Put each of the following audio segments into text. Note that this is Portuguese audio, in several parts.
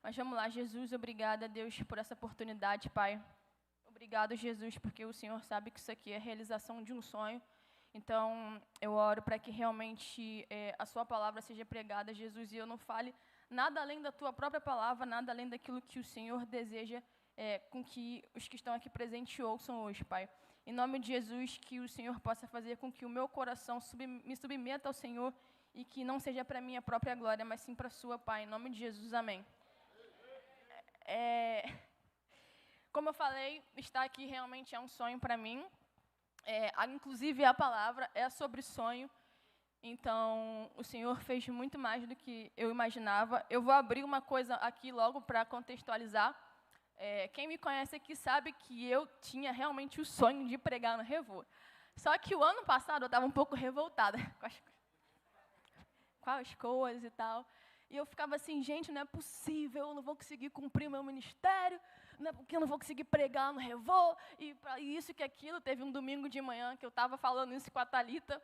Mas vamos lá, Jesus, obrigada, Deus, por essa oportunidade, Pai. Obrigado, Jesus, porque o Senhor sabe que isso aqui é a realização de um sonho. Então, eu oro para que realmente a sua palavra seja pregada, Jesus, e eu não fale nada além da tua própria palavra, nada além daquilo que o Senhor deseja com que os que estão aqui presentes ouçam hoje, Pai. Em nome de Jesus, que o Senhor possa fazer com que o meu coração me submeta ao Senhor e que não seja para minha própria glória, mas sim para a sua, Pai. Em nome de Jesus, amém. Como eu falei, estar aqui realmente é um sonho para mim. Inclusive, a palavra é sobre sonho. Então, o Senhor fez muito mais do que eu imaginava. Eu vou abrir uma coisa aqui logo para contextualizar. Quem me conhece aqui sabe que eu tinha realmente o sonho de pregar no Revô. Só que o ano passado eu estava um pouco revoltada com as coisas e tal. E eu ficava assim, gente, não é possível, eu não vou conseguir cumprir o meu ministério, não é porque eu não vou conseguir pregar no Revô, e para isso que aquilo. Teve um domingo de manhã que eu estava falando isso com a Thalita,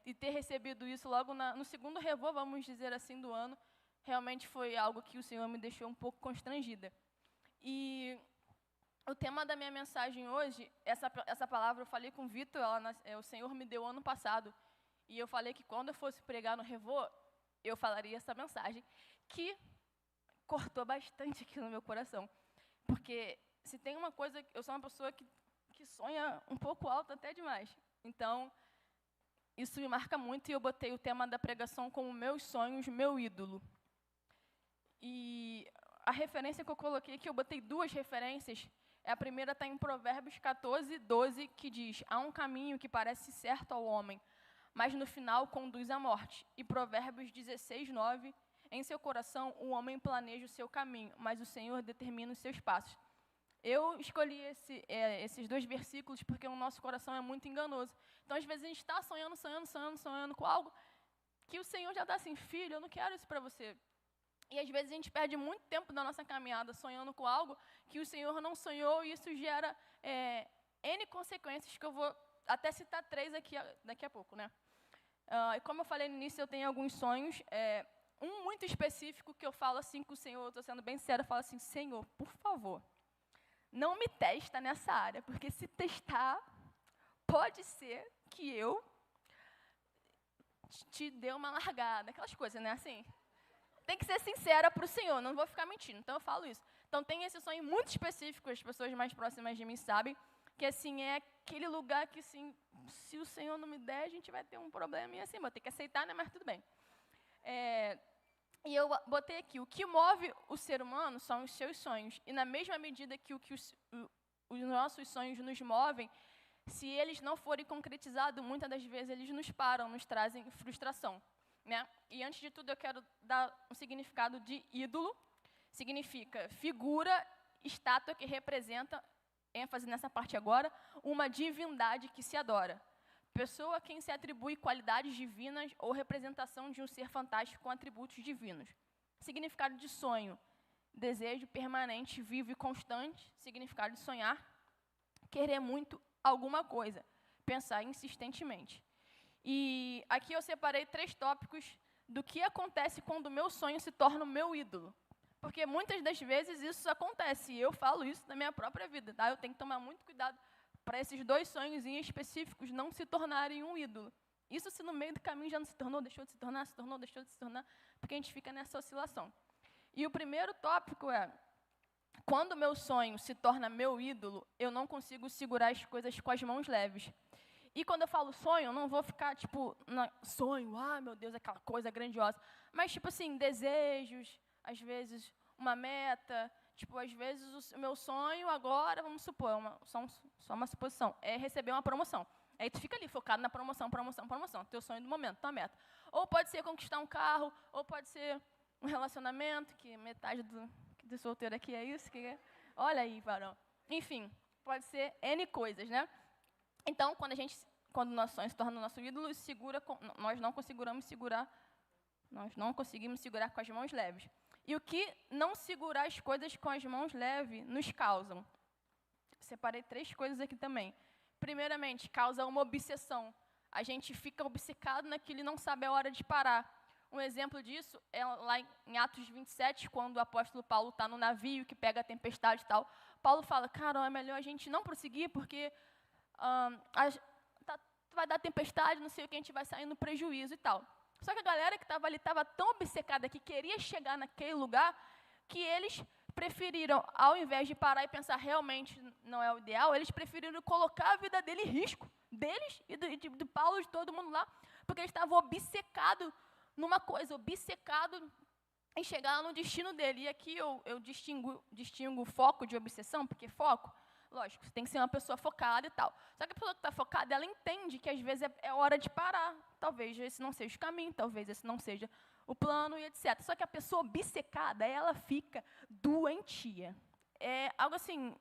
e ter recebido isso logo no segundo Revô, vamos dizer assim, do ano, realmente foi algo que o Senhor me deixou um pouco constrangida. E o tema da minha mensagem hoje, essa palavra eu falei com o Vitor, o Senhor me deu ano passado, e eu falei que quando eu fosse pregar no Revô, eu falaria essa mensagem, que cortou bastante aqui no meu coração. Porque se tem uma coisa, eu sou uma pessoa que sonha um pouco alto até demais. Então, isso me marca muito e eu botei o tema da pregação como meus sonhos, meu ídolo. E a referência que eu coloquei aqui, eu botei duas referências. A primeira está em Provérbios 14, 12, que diz: há um caminho que parece certo ao homem, mas no final conduz à morte. E Provérbios 16, 9, em seu coração o homem planeja o seu caminho, mas o Senhor determina os seus passos. Eu escolhi esses dois versículos porque o nosso coração é muito enganoso. Então, às vezes, a gente está sonhando com algo que o Senhor já está assim, filho, eu não quero isso para você. E, às vezes, a gente perde muito tempo da nossa caminhada sonhando com algo que o Senhor não sonhou, e isso gera N consequências, que eu vou até citar 3 daqui a pouco, né? E como eu falei no início, eu tenho alguns sonhos. Um muito específico que eu falo assim com o Senhor, eu estou sendo bem sincera, eu falo assim, Senhor, por favor, não me testa nessa área, porque se testar, pode ser que eu te dê uma largada, aquelas coisas, né? Assim, tem que ser sincera para o Senhor, não vou ficar mentindo, então eu falo isso. Então tem esse sonho muito específico, as pessoas mais próximas de mim sabem, que assim, é aquele lugar que, assim, se o Senhor não me der, a gente vai ter um problema, e assim, vou ter que aceitar, né, mas tudo bem. E eu botei aqui, o que move o ser humano são os seus sonhos, e na mesma medida que os nossos sonhos nos movem, se eles não forem concretizados, muitas das vezes eles nos param, nos trazem frustração, né? E antes de tudo eu quero dar um significado de ídolo. Significa figura, estátua que representa, ênfase nessa parte agora, uma divindade que se adora. Pessoa a quem se atribui qualidades divinas ou representação de um ser fantástico com atributos divinos. Significado de sonho, desejo permanente, vivo e constante. Significado de sonhar, querer muito alguma coisa, pensar insistentemente. E aqui eu separei 3 tópicos do que acontece quando o meu sonho se torna o meu ídolo. Porque muitas das vezes isso acontece, e eu falo isso na minha própria vida, tá? Eu tenho que tomar muito cuidado para esses 2 sonhos em específicos não se tornarem um ídolo. Isso se no meio do caminho já não se tornou, deixou de se tornar, se tornou, deixou de se tornar, porque a gente fica nessa oscilação. E o primeiro tópico é, quando o meu sonho se torna meu ídolo, eu não consigo segurar as coisas com as mãos leves. E quando eu falo sonho, eu não vou ficar, tipo, sonho, meu Deus, aquela coisa grandiosa. Mas, tipo assim, desejos, às vezes uma meta, tipo, às vezes o meu sonho agora, vamos supor, só uma suposição, é receber uma promoção. Aí tu fica ali focado na promoção, teu sonho do momento, tua meta. Ou pode ser conquistar um carro, ou pode ser um relacionamento, que metade do solteiro aqui é isso, olha aí, varão. Enfim, pode ser N coisas, né? Então, quando o nosso sonho se torna o nosso ídolo, nós não conseguimos segurar com as mãos leves. E o que não segurar as coisas com as mãos leves nos causam? Separei 3 coisas aqui também. Primeiramente, causa uma obsessão. A gente fica obcecado naquilo e não sabe a hora de parar. Um exemplo disso é lá em Atos 27, quando o apóstolo Paulo está no navio, que pega a tempestade e tal. Paulo fala, cara, é melhor a gente não prosseguir, porque vai dar tempestade, não sei o que, a gente vai sair no prejuízo e tal. Só que a galera que estava ali estava tão obcecada que queria chegar naquele lugar, que eles preferiram, ao invés de parar e pensar realmente não é o ideal, eles preferiram colocar a vida dele em risco, deles e do Paulo, de todo mundo lá, porque eles estavam obcecados numa coisa, obcecado em chegar no destino dele. E aqui eu distingo foco de obsessão, porque foco, lógico, você tem que ser uma pessoa focada e tal. Só que a pessoa que está focada, ela entende que às vezes é hora de parar. Talvez esse não seja o caminho, talvez esse não seja o plano e etc. Só que a pessoa obcecada, ela fica doentia. É algo assim,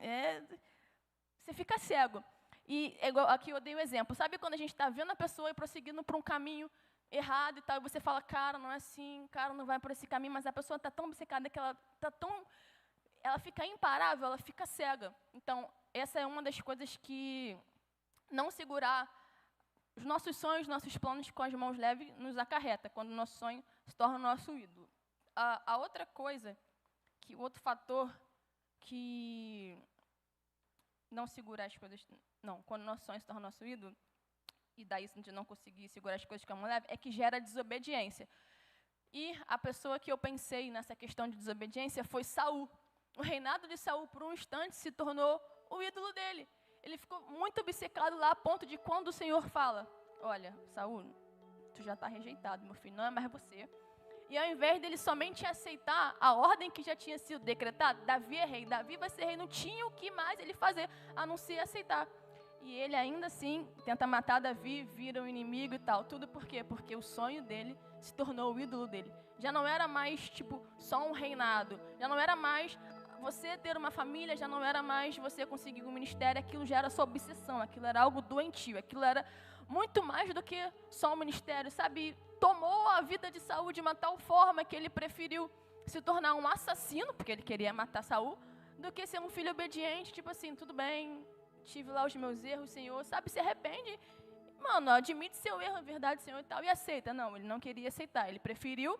você fica cego. E aqui eu dei o exemplo. Sabe quando a gente está vendo a pessoa e prosseguindo por um caminho errado e tal, e você fala, cara, não é assim, cara, não vai por esse caminho, mas a pessoa está tão obcecada que ela fica imparável, ela fica cega. Então, essa é uma das coisas que não segurar os nossos sonhos, nossos planos com as mãos leves nos acarreta, quando o nosso sonho se torna o nosso ídolo. A outra coisa, o outro fator que não segurar as coisas, quando o nosso sonho se torna nosso ídolo, e daí de não conseguir segurar as coisas com a mão leve, é que gera desobediência. E a pessoa que eu pensei nessa questão de desobediência foi Saul. O reinado de Saul, por um instante, se tornou o ídolo dele. Ele ficou muito obcecado lá, a ponto de quando o Senhor fala, olha, Saul, tu já está rejeitado, meu filho, não é mais você. E ao invés dele somente aceitar a ordem que já tinha sido decretada, Davi é rei, Davi vai ser rei, não tinha o que mais ele fazer, a não ser aceitar. E ele ainda assim tenta matar Davi, vira um inimigo e tal. Tudo por quê? Porque o sonho dele se tornou o ídolo dele. Já não era mais, só um reinado. Já não era mais você ter uma família, já não era mais você conseguir um ministério. Aquilo já era sua obsessão, aquilo era algo doentio. Aquilo era muito mais do que só um ministério, sabe? Tomou a vida de Saul de uma tal forma que ele preferiu se tornar um assassino, porque ele queria matar Saul, do que ser um filho obediente, tudo bem, tive lá os meus erros, Senhor, sabe, se arrepende, mano, admite seu erro, é verdade, Senhor, e tal, e aceita. Não, ele não queria aceitar, ele preferiu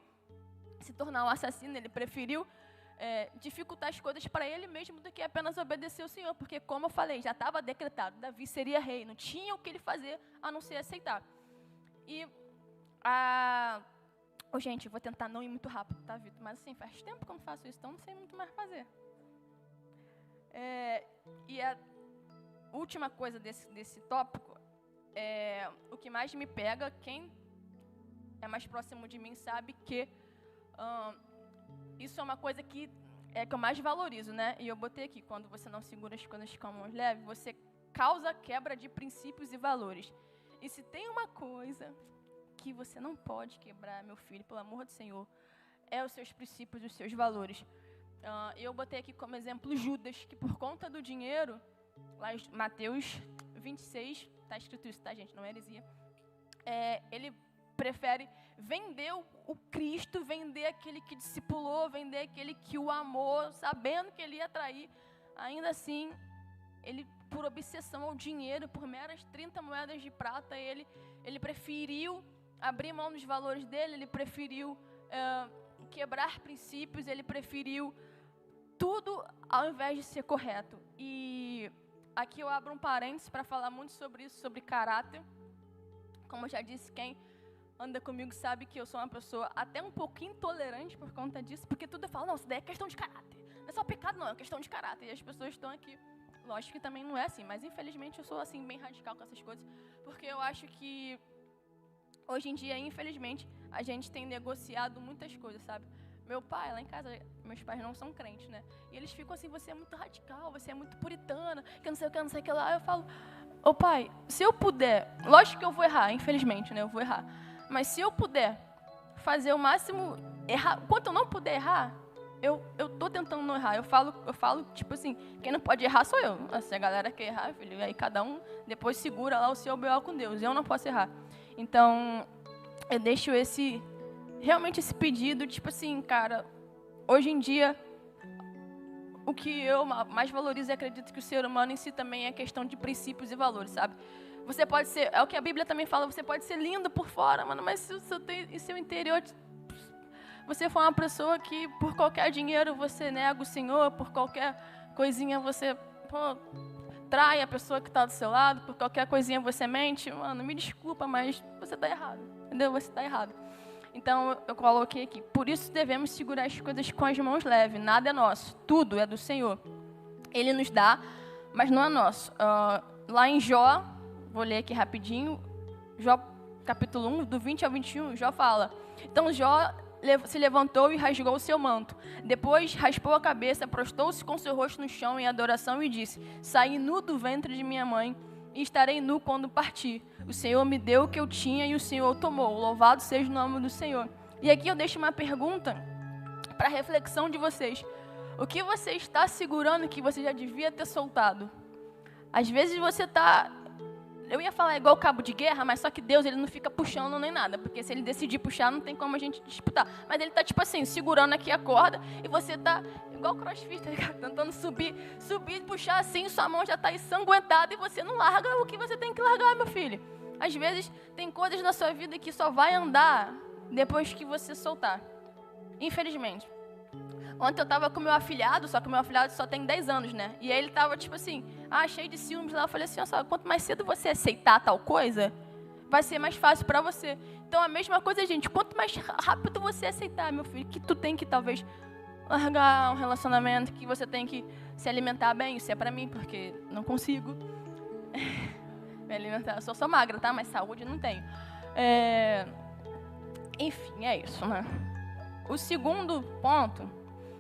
se tornar um assassino, ele preferiu dificultar as coisas para ele mesmo do que apenas obedecer ao Senhor, porque, como eu falei, já estava decretado, Davi seria rei, não tinha o que ele fazer a não ser aceitar. E, gente, eu vou tentar não ir muito rápido, tá, Vitor? Mas, assim, faz tempo que eu não faço isso, então não sei muito mais fazer. E a última coisa desse tópico, o que mais me pega, quem é mais próximo de mim sabe que isso é uma coisa que eu mais valorizo, né? E eu botei aqui, quando você não segura as coisas com a mão leve, você causa quebra de princípios e valores. E se tem uma coisa que você não pode quebrar, meu filho, pelo amor do Senhor, é os seus princípios e os seus valores. Eu botei aqui como exemplo Judas, que por conta do dinheiro, lá em Mateus 26, está escrito isso, tá, gente? Não é heresia. Ele prefere vender o Cristo, vender aquele que discipulou, vender aquele que o amou, sabendo que ele ia trair. Ainda assim, ele, por obsessão ao dinheiro, por meras 30 moedas de prata, ele preferiu abrir mão dos valores dele, ele preferiu quebrar princípios, ele preferiu tudo ao invés de ser correto. E aqui eu abro um parênteses para falar muito sobre isso, sobre caráter. Como eu já disse, quem anda comigo sabe que eu sou uma pessoa até um pouquinho intolerante por conta disso, porque tudo eu falo, não, isso daí é questão de caráter. Não é só pecado, não, é questão de caráter. E as pessoas estão aqui, lógico que também não é assim, mas infelizmente eu sou assim, bem radical com essas coisas, porque eu acho que hoje em dia, infelizmente, a gente tem negociado muitas coisas, sabe? Meu pai, lá em casa, meus pais não são crentes, né? E eles ficam assim, você é muito radical, você é muito puritana, que não sei o que, não sei o que lá. Eu falo, ô pai, se eu puder, lógico que eu vou errar, infelizmente, né? Eu vou errar. Mas se eu puder fazer o máximo, errar, enquanto eu não puder errar, eu tô tentando não errar. Eu falo, tipo assim, quem não pode errar sou eu. Se a galera quer errar, filho, aí cada um depois segura lá o seu B.O. com Deus. Eu não posso errar. Então, eu deixo realmente esse pedido, tipo assim, cara, hoje em dia, o que eu mais valorizo e acredito que o ser humano em si também é questão de princípios e valores, sabe? Você pode ser, é o que a Bíblia também fala, você pode ser lindo por fora, mano, mas se o seu interior você for uma pessoa que por qualquer dinheiro você nega o Senhor, por qualquer coisinha você trai a pessoa que está do seu lado, por qualquer coisinha você mente, mano, me desculpa, mas você está errado, entendeu? Você está errado. Então, eu coloquei aqui, por isso devemos segurar as coisas com as mãos leves, nada é nosso, tudo é do Senhor. Ele nos dá, mas não é nosso. Lá em Jó, vou ler aqui rapidinho, Jó capítulo 1, do 20 ao 21, Jó fala, então Jó se levantou e rasgou o seu manto. Depois raspou a cabeça, prostou-se com seu rosto no chão em adoração e disse, saí nu do ventre de minha mãe e estarei nu quando partir. O Senhor me deu o que eu tinha e o Senhor tomou. Louvado seja o nome do Senhor. E aqui eu deixo uma pergunta para reflexão de vocês. O que você está segurando que você já devia ter soltado? Às vezes você está... Eu ia falar igual cabo de guerra, mas só que Deus ele não fica puxando nem nada. Porque se ele decidir puxar, não tem como a gente disputar. Mas ele está tipo assim, segurando aqui a corda e você está igual crossfit, tá ligado? Tentando subir, puxar assim, sua mão já está ensanguentada e você não larga o que você tem que largar, meu filho. Às vezes tem coisas na sua vida que só vai andar depois que você soltar. Infelizmente. Ontem eu tava com meu afilhado, só que o meu afilhado só tem 10 anos, né? E aí ele tava tipo assim, cheio de ciúmes lá. Eu falei assim, ó, quanto mais cedo você aceitar tal coisa, vai ser mais fácil pra você. Então a mesma coisa, gente, quanto mais rápido você aceitar, meu filho, que tu tem que talvez largar um relacionamento, que você tem que se alimentar bem, isso é pra mim, porque não consigo me alimentar. Eu sou só magra, tá? Mas saúde não tenho. Enfim, é isso, né? O segundo ponto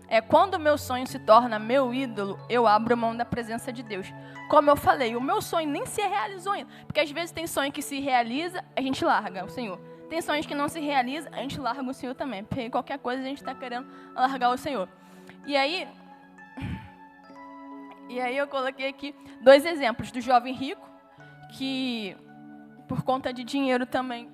é quando o meu sonho se torna meu ídolo, eu abro mão da presença de Deus. Como eu falei, o meu sonho nem se realizou ainda. Porque às vezes tem sonho que se realiza, a gente larga o Senhor. Tem sonhos que não se realiza, a gente larga o Senhor também. Porque qualquer coisa a gente está querendo largar o Senhor. E aí eu coloquei aqui 2 exemplos do jovem rico, que por conta de dinheiro também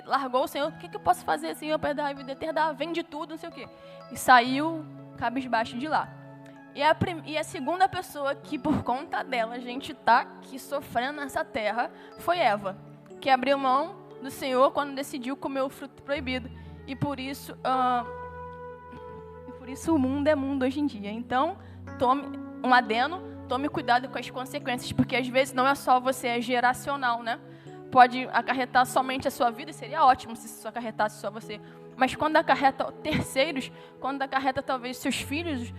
largou o Senhor. O que eu posso fazer, Senhor, para dar a vida eterna? Vende tudo, não sei o quê. E saiu cabisbaixo de lá. E a segunda pessoa que, por conta dela, a gente está aqui sofrendo nessa terra, foi Eva, que abriu mão do Senhor quando decidiu comer o fruto proibido. E por isso o mundo é mundo hoje em dia. Então, tome cuidado com as consequências, porque às vezes não é só você, é geracional, né? Pode acarretar somente a sua vida, seria ótimo se isso acarretasse só você. Mas quando acarreta terceiros, quando acarreta talvez seus filhos,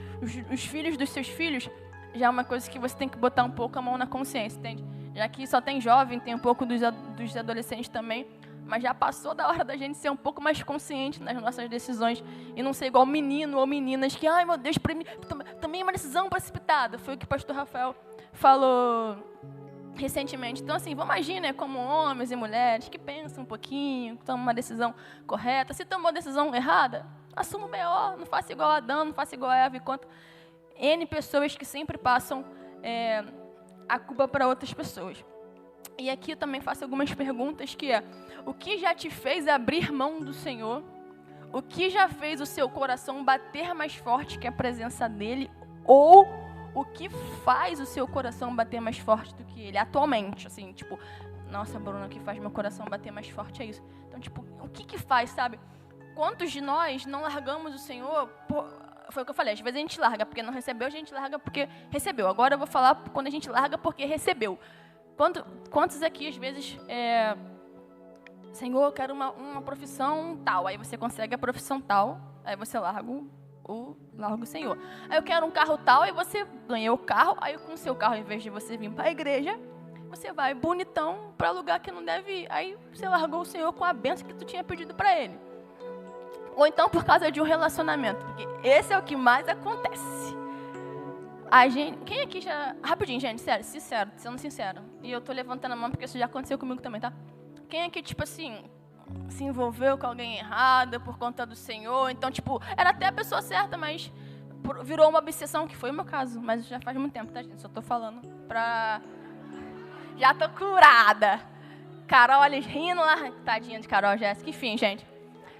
os filhos dos seus filhos, já é uma coisa que você tem que botar um pouco a mão na consciência, entende? Já que só tem jovem, tem um pouco dos adolescentes também, mas já passou da hora da gente ser um pouco mais consciente nas nossas decisões e não ser igual menino ou meninas que, ai meu Deus, tomei uma decisão precipitada. Foi o que o pastor Rafael falou recentemente. Então, assim, vamos agir, né, como homens e mulheres que pensam um pouquinho, tomam uma decisão correta. Se tomou a decisão errada, assuma o B.O., não faça igual a Adão, não faça igual a Eva, enquanto N pessoas que sempre passam a culpa para outras pessoas. E aqui eu também faço algumas perguntas, que é, o que já te fez abrir mão do Senhor? O que já fez o seu coração bater mais forte que a presença dEle? Ou o que faz o seu coração bater mais forte do que Ele atualmente? Assim, tipo, nossa, Bruna, o que faz meu coração bater mais forte é isso. Então, tipo, o que faz, sabe? Quantos de nós não largamos o Senhor? Foi o que eu falei, às vezes a gente larga porque não recebeu, a gente larga porque recebeu. Agora eu vou falar quando a gente larga porque recebeu. Quantos aqui, às vezes, Senhor, eu quero uma profissão tal. Aí você consegue a profissão tal, aí você larga o Senhor. Aí eu quero um carro tal, aí você ganhou o carro, aí com o seu carro, em vez de você vir para a igreja, você vai bonitão para lugar que não deve ir. Aí você largou o Senhor com a bênção que tu tinha pedido para Ele. Ou então por causa de um relacionamento, porque esse é o que mais acontece. A gente, quem aqui já... Rapidinho, gente, sério, sincero, sendo sincero. E eu tô levantando a mão porque isso já aconteceu comigo também, tá? Quem aqui, tipo assim, se envolveu com alguém errado por conta do Senhor? Então, tipo, era até a pessoa certa, mas virou uma obsessão, que foi o meu caso. Mas já faz muito tempo, tá, gente? Só tô falando pra... Já tô curada. Carol ali rindo lá. Tadinha de Carol, Jéssica. Enfim, gente.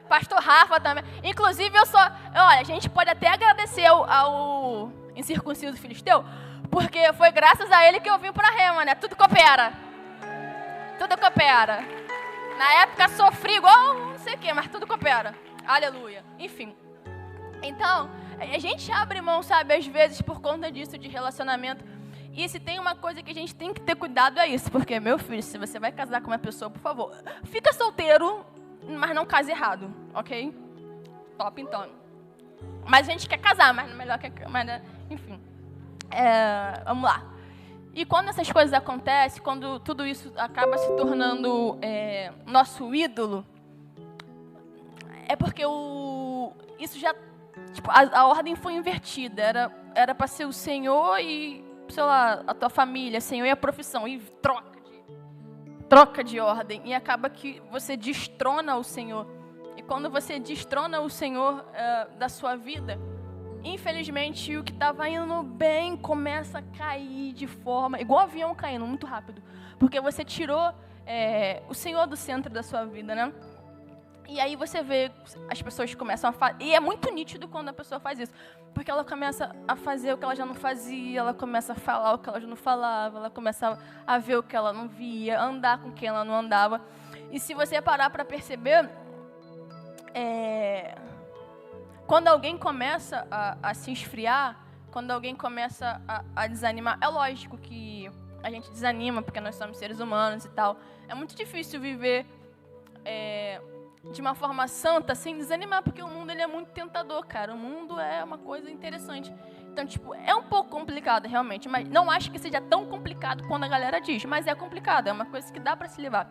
Pastor Rafa também. Inclusive, olha, a gente pode até agradecer ao incircunciso filisteu, porque foi graças a ele que eu vim para Rema, né? Tudo coopera. Tudo coopera. Na época sofri igual não sei o quê, mas tudo coopera. Aleluia. Enfim. Então, a gente abre mão, sabe, às vezes por conta disso, de relacionamento. E se tem uma coisa que a gente tem que ter cuidado é isso. Porque, meu filho, se você vai casar com uma pessoa, por favor, fica solteiro, mas não case errado, ok? Top, então. Mas a gente quer casar, mas melhor que... Mas, enfim. Vamos lá. E quando essas coisas acontecem, quando tudo isso acaba se tornando nosso ídolo, é porque isso já... Tipo, a ordem foi invertida. Era para ser o Senhor e, sei lá, a tua família, Senhor e a profissão. E troca de ordem. E acaba que você destrona o Senhor. E quando você destrona o Senhor da sua vida, infelizmente o que estava indo bem começa a cair de forma... Igual um avião caindo, muito rápido. Porque você tirou o Senhor do centro da sua vida, né? E aí você vê, as pessoas começam a fazer... E é muito nítido quando a pessoa faz isso. Porque ela começa a fazer o que ela já não fazia, ela começa a falar o que ela já não falava, ela começa a ver o que ela não via, andar com quem ela não andava. E se você parar para perceber, quando alguém começa a se esfriar, quando alguém começa a desanimar, é lógico que a gente desanima, porque nós somos seres humanos e tal. É muito difícil viver... de uma forma santa, sem desanimar, porque o mundo ele é muito tentador, cara. O mundo é uma coisa interessante. Então, tipo, é um pouco complicado, realmente. Mas não acho que seja tão complicado quando a galera diz. Mas é complicado, é uma coisa que dá para se levar.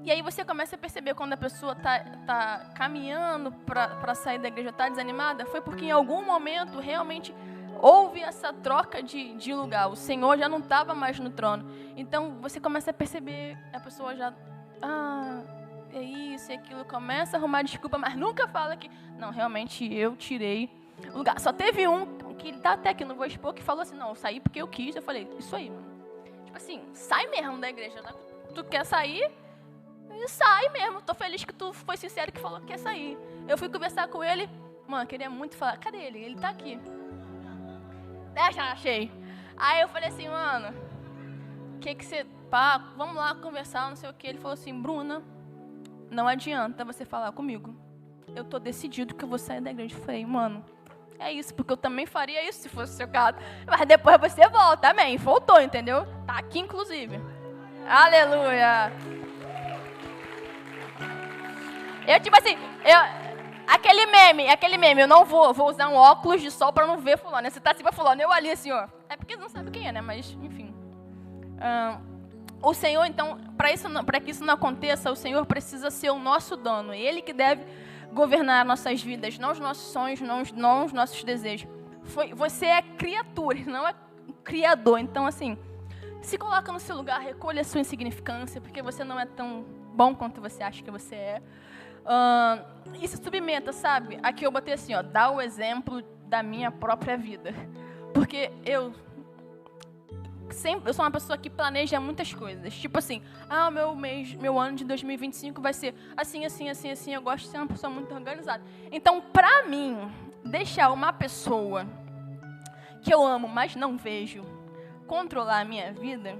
E aí você começa a perceber quando a pessoa tá caminhando para sair da igreja, tá desanimada, foi porque em algum momento realmente houve essa troca de lugar. O Senhor já não estava mais no trono. Então, você começa a perceber, a pessoa já... é isso e aquilo, começa a arrumar desculpa, mas nunca fala que, não, realmente eu tirei o lugar. Só teve um, que tá até que não vou expor, que falou assim, não, eu saí porque eu quis. Eu falei, isso aí, mano. Tipo assim, sai mesmo da igreja, né? Tu quer sair, sai mesmo. Tô feliz que tu foi sincero que falou que quer sair. Eu fui conversar com ele, mano, queria muito falar, cadê ele? Ele tá aqui. Já achei. Aí eu falei assim, mano, que você, pá, vamos lá conversar, não sei o que. Ele falou assim, Bruna, não adianta você falar comigo. Eu tô decidido que eu vou sair da igreja. Eu falei, mano, é isso, porque eu também faria isso se fosse o seu caso. Mas depois você volta, amém. Voltou, entendeu? Tá aqui, inclusive. Aleluia. Eu, tipo assim, aquele meme, eu não vou usar um óculos de sol pra não ver fulano. Você tá assim pra fulano, eu ali assim, ó. É porque não sabe quem é, né? Mas, enfim. O Senhor, então, para que isso não aconteça, o Senhor precisa ser o nosso dono. Ele que deve governar nossas vidas, não os nossos sonhos, não os nossos desejos. Você é criatura, não é criador. Então, assim, se coloca no seu lugar, recolha a sua insignificância, porque você não é tão bom quanto você acha que você é. E se submeta, sabe? Aqui eu botei assim, ó, dá o exemplo da minha própria vida. Porque eu sou uma pessoa que planeja muitas coisas. Tipo assim, meu ano de 2025 vai ser assim, assim, assim, assim. Eu gosto de ser uma pessoa muito organizada. Então, pra mim, deixar uma pessoa que eu amo, mas não vejo, controlar a minha vida,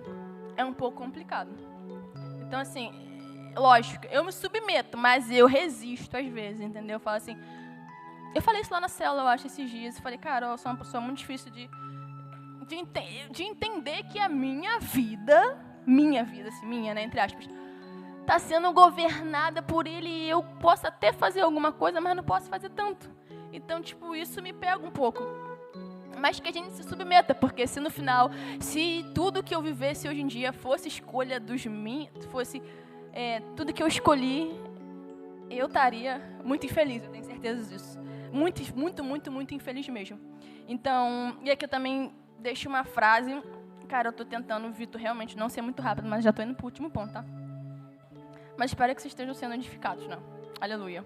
é um pouco complicado. Então, assim, lógico, eu me submeto, mas eu resisto às vezes, entendeu? Eu falo assim... Eu falei isso lá na célula, eu acho, esses dias. Eu falei, cara, eu sou uma pessoa muito difícil de entender que a minha vida, assim, minha, né, entre aspas, está sendo governada por ele e eu posso até fazer alguma coisa, mas não posso fazer tanto. Então, tipo, isso me pega um pouco. Mas que a gente se submeta, porque se no final, se tudo que eu vivesse hoje em dia fosse escolha fosse tudo que eu escolhi, eu estaria muito infeliz, eu tenho certeza disso. Muito, muito, muito, muito infeliz mesmo. Então, e aqui eu também deixo uma frase. Cara, eu tô tentando, Vitor, realmente não ser muito rápido, mas já tô indo pro último ponto, tá? Mas espero que vocês estejam sendo edificados, né? Aleluia.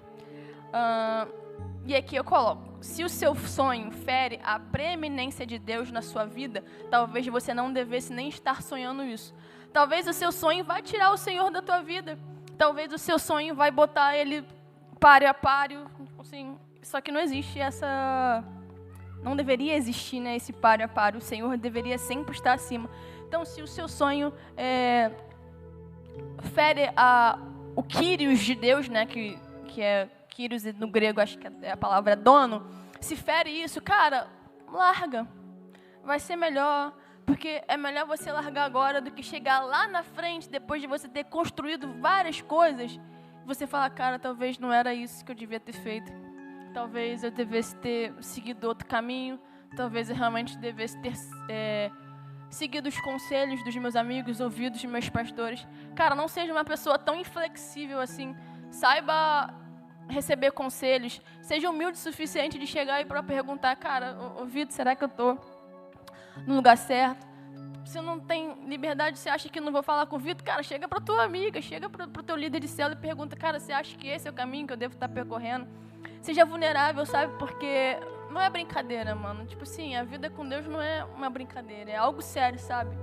E aqui eu coloco. Se o seu sonho fere a preeminência de Deus na sua vida, talvez você não devesse nem estar sonhando isso. Talvez o seu sonho vai tirar o Senhor da tua vida. Talvez o seu sonho vai botar ele páreo a páreo. Assim, só que não existe essa... Não deveria existir, né, esse páreo a páreo. O Senhor deveria sempre estar acima. Então, se o seu sonho fere o Kyrios de Deus, né, que Kyrios, no grego, acho que a palavra é dono, se fere isso, cara, larga. Vai ser melhor, porque é melhor você largar agora do que chegar lá na frente, depois de você ter construído várias coisas, você falar, cara, talvez não era isso que eu devia ter feito. Talvez eu devesse ter seguido outro caminho, talvez eu realmente devesse ter seguido os conselhos dos meus amigos, ouvido os meus pastores. Cara, não seja uma pessoa tão inflexível assim. Saiba receber conselhos. Seja humilde o suficiente de chegar e para perguntar, cara, Vitor, será que eu estou no lugar certo? Você não tem liberdade, você acha que não vou falar com o Vitor? Cara, chega para tua amiga, chega para o teu líder de célula e pergunta, cara, você acha que esse é o caminho que eu devo estar percorrendo? Seja vulnerável, sabe? Porque não é brincadeira, mano. Tipo assim, a vida com Deus não é uma brincadeira, é algo sério, sabe?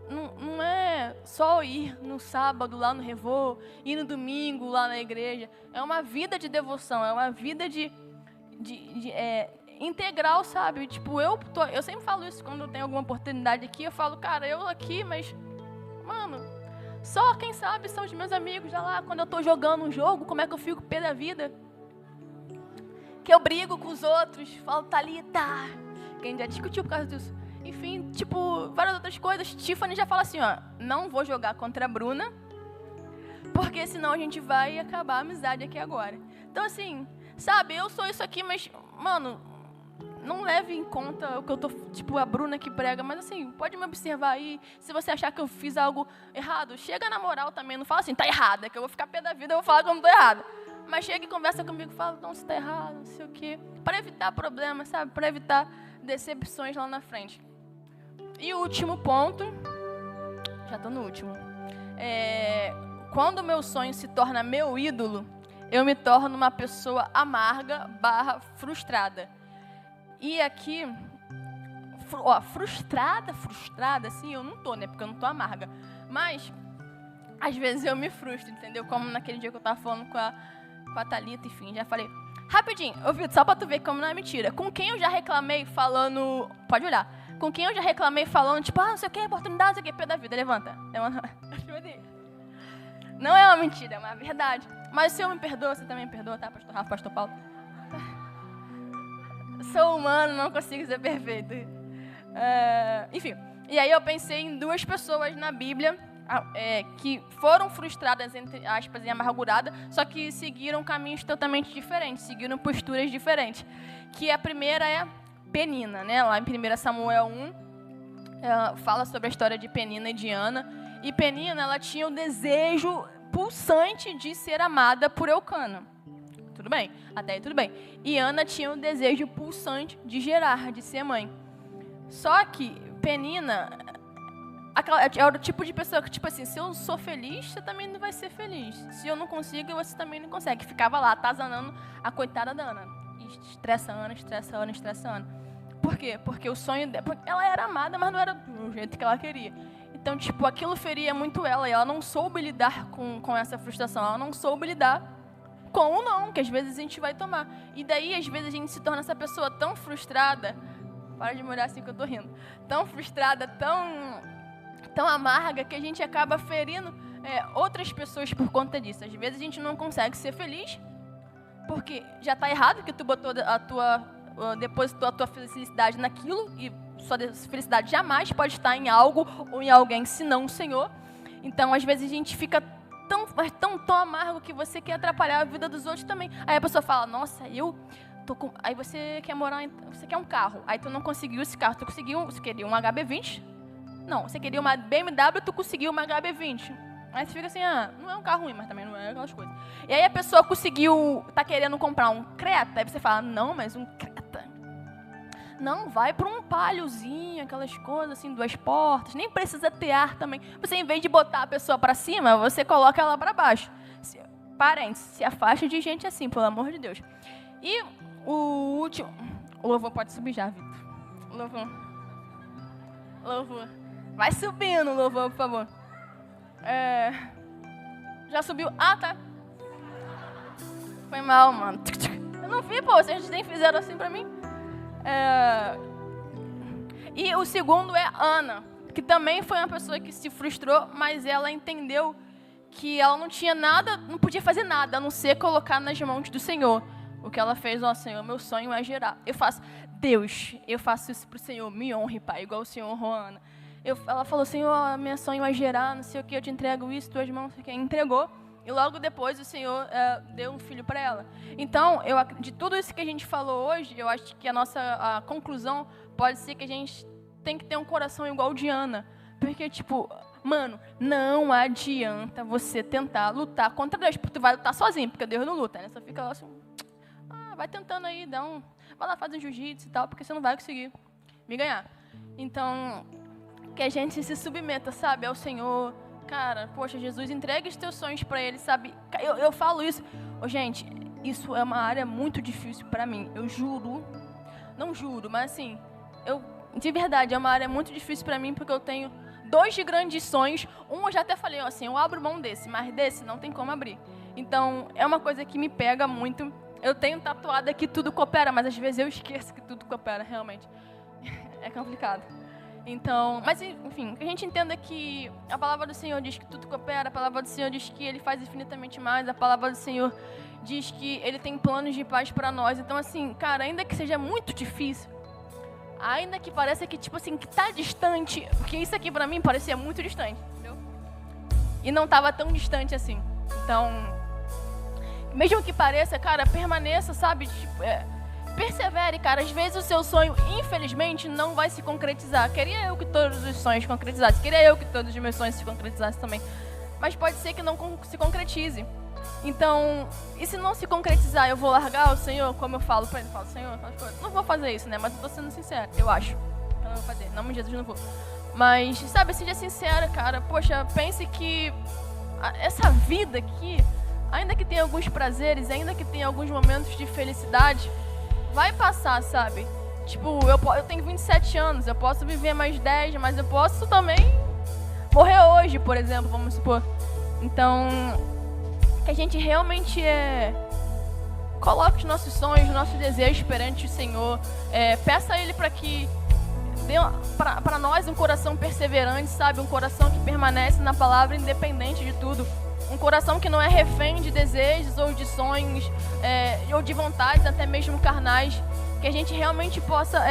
Não é só ir no sábado lá no Revô, ir no domingo lá na igreja. É uma vida de devoção, é uma vida de integral, sabe? Tipo, eu sempre falo isso quando eu tenho alguma oportunidade aqui. Eu falo, cara, eu aqui, mas, mano, só quem sabe são os meus amigos. Já lá, quando eu tô jogando um jogo, como é que eu fico pé da vida? Que eu brigo com os outros, falo, Thalita, quem já discutiu por causa disso. Enfim, tipo, várias outras coisas. Tiffany já fala assim, ó, não vou jogar contra a Bruna, porque senão a gente vai acabar a amizade aqui agora. Então, assim, sabe, eu sou isso aqui, mas, mano, não leve em conta o que eu tô, tipo, a Bruna que prega, mas assim, pode me observar aí. Se você achar que eu fiz algo errado, chega na moral também, não fala assim, tá errada, que eu vou ficar pé da vida, eu vou falar que eu não tô errada. Mas chega e conversa comigo e fala, não, você tá errado, não sei o quê. Para evitar problemas, sabe? Para evitar decepções lá na frente. E o último ponto, já tô no último. Quando o meu sonho se torna meu ídolo, eu me torno uma pessoa amarga / frustrada. E aqui, frustrada, assim, eu não tô, né? Porque eu não tô amarga. Mas, às vezes eu me frustro, entendeu? Como naquele dia que eu tava falando com a Thalita, enfim, já falei. Rapidinho, Vitor, só pra tu ver como não é mentira. Com quem eu já reclamei falando... Pode olhar. Com quem eu já reclamei falando, tipo, não sei o que, oportunidade, não sei o que, pé da vida, levanta. Não é uma mentira, é uma verdade. Mas se eu me perdoo, você também me perdoa, tá, pastor Rafa, pastor Paulo? Sou humano, não consigo ser perfeito. Enfim, e aí eu pensei em 2 pessoas na Bíblia que foram frustradas, entre aspas, e amarguradas, só que seguiram caminhos totalmente diferentes, seguiram posturas diferentes. Que a primeira é Penina, né? Lá em 1 Samuel 1, fala sobre a história de Penina e de Ana. E Penina, ela tinha o desejo pulsante de ser amada por Eucana. Tudo bem, até aí tudo bem. E Ana tinha o desejo pulsante de gerar, de ser mãe. Só que Penina era o tipo de pessoa que, tipo assim, se eu sou feliz, você também não vai ser feliz. Se eu não consigo, você também não consegue. Ficava lá, atazanando a coitada da Ana. Estressa Ana. Por quê? Porque o sonho dela... Ela era amada, mas não era do jeito que ela queria. Então, tipo, aquilo feria muito ela. E ela não soube lidar com essa frustração. Ela não soube lidar com o não, que às vezes a gente vai tomar. E daí, às vezes, a gente se torna essa pessoa tão frustrada... Para de me olhar assim que eu tô rindo. Tão frustrada, tão amarga, que a gente acaba ferindo outras pessoas por conta disso. Às vezes a gente não consegue ser feliz, porque já está errado, que tu botou depositou a tua felicidade naquilo, e sua felicidade jamais pode estar em algo ou em alguém, senão o Senhor. Então, às vezes a gente fica tão amargo que você quer atrapalhar a vida dos outros também. Aí a pessoa fala, nossa, aí você quer você quer um carro, aí tu não conseguiu esse carro, você queria um HB20? Não, você queria uma BMW, tu conseguiu uma HB20. Aí você fica assim, não é um carro ruim, mas também não é aquelas coisas. E aí a pessoa tá querendo comprar um Creta, aí você fala, não, mas um Creta. Não, vai para um Paliozinho, aquelas coisas assim, 2 portas, nem precisa ter ar também. Você, em vez de botar a pessoa para cima, você coloca ela para baixo. Parentes, se afaste de gente assim, pelo amor de Deus. E o último... O louvor pode subir já, Vitor. Louvor. Vai subindo o louvor, por favor. Já subiu? Tá. Foi mal, mano. Eu não vi, pô. Vocês nem fizeram assim pra mim. E o segundo é Ana, que também foi uma pessoa que se frustrou, mas ela entendeu que ela não tinha nada, não podia fazer nada, a não ser colocar nas mãos do Senhor. O que ela fez, ó, Senhor, meu sonho é gerar. Deus, eu faço isso pro Senhor, me honre, Pai, igual o Senhor honrou a Ana. Ela falou, Senhor, meu sonho é gerar, não sei o que, eu te entrego isso, tuas mãos, não sei o que. Entregou, e logo depois o Senhor deu um filho para ela. Então, de tudo isso que a gente falou hoje, eu acho que a conclusão pode ser que a gente tem que ter um coração igual o de Ana. Porque, tipo, mano, não adianta você tentar lutar contra Deus, porque tu vai lutar sozinho, porque Deus não luta, né? Só fica lá assim, vai tentando aí, vai lá fazer um jiu-jitsu e tal, porque você não vai conseguir me ganhar. Então, que a gente se submeta, sabe, ao Senhor. Cara, poxa, Jesus, entregue os teus sonhos para Ele, sabe? Eu falo isso. Gente, isso é uma área muito difícil para mim. Eu juro, não juro, mas assim, de verdade, é uma área muito difícil para mim, porque eu tenho 2 grandes sonhos. Um eu já até falei, assim, eu abro mão desse, mas desse não tem como abrir. Então, é uma coisa que me pega muito. Eu tenho tatuado aqui tudo coopera, mas às vezes eu esqueço que tudo coopera, realmente. É complicado. Então, mas enfim, que a gente entenda que a palavra do Senhor diz que tudo coopera, a palavra do Senhor diz que Ele faz infinitamente mais, a palavra do Senhor diz que Ele tem planos de paz para nós. Então, assim, cara, ainda que seja muito difícil, ainda que pareça que, tipo assim, que tá distante, porque isso aqui pra mim parecia muito distante, entendeu? E não tava tão distante assim. Então, mesmo que pareça, cara, permaneça, sabe? Tipo, persevere, cara. Às vezes o seu sonho, infelizmente, não vai se concretizar. Queria eu que todos os sonhos se concretizassem. Queria eu que todos os meus sonhos se concretizassem também. Mas pode ser que não se concretize. Então, e se não se concretizar, eu vou largar o Senhor, como eu falo pra Ele. Eu falo, Senhor, não vou fazer isso, né? Mas eu tô sendo sincera, eu acho. Eu não vou fazer. Em nome de Jesus, não vou. Mas, sabe, seja sincera, cara. Poxa, pense que essa vida aqui, ainda que tenha alguns prazeres, ainda que tenha alguns momentos de felicidade, vai passar, sabe? Tipo, eu tenho 27 anos, eu posso viver mais 10, mas eu posso também morrer hoje, por exemplo, vamos supor. Então, que a gente realmente coloque os nossos sonhos, os nossos desejos perante o Senhor. Peça a Ele para que dê para nós um coração perseverante, sabe? Um coração que permanece na palavra independente de tudo. Um coração que não é refém de desejos ou de sonhos, ou de vontades, até mesmo carnais. Que a gente realmente possa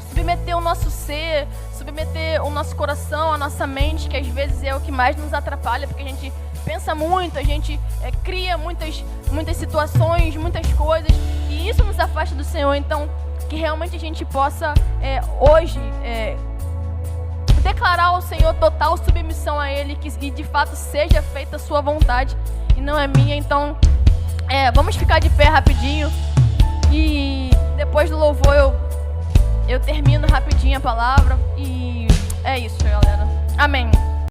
submeter o nosso ser, submeter o nosso coração, a nossa mente, que às vezes é o que mais nos atrapalha, porque a gente pensa muito, a gente cria muitas situações, muitas coisas, e isso nos afasta do Senhor. Então, que realmente a gente possa hoje declarar ao Senhor total submissão a Ele, e de fato seja feita a sua vontade e não é minha. Então, vamos ficar de pé rapidinho, e depois do louvor eu termino rapidinho a palavra, e é isso, galera. Amém.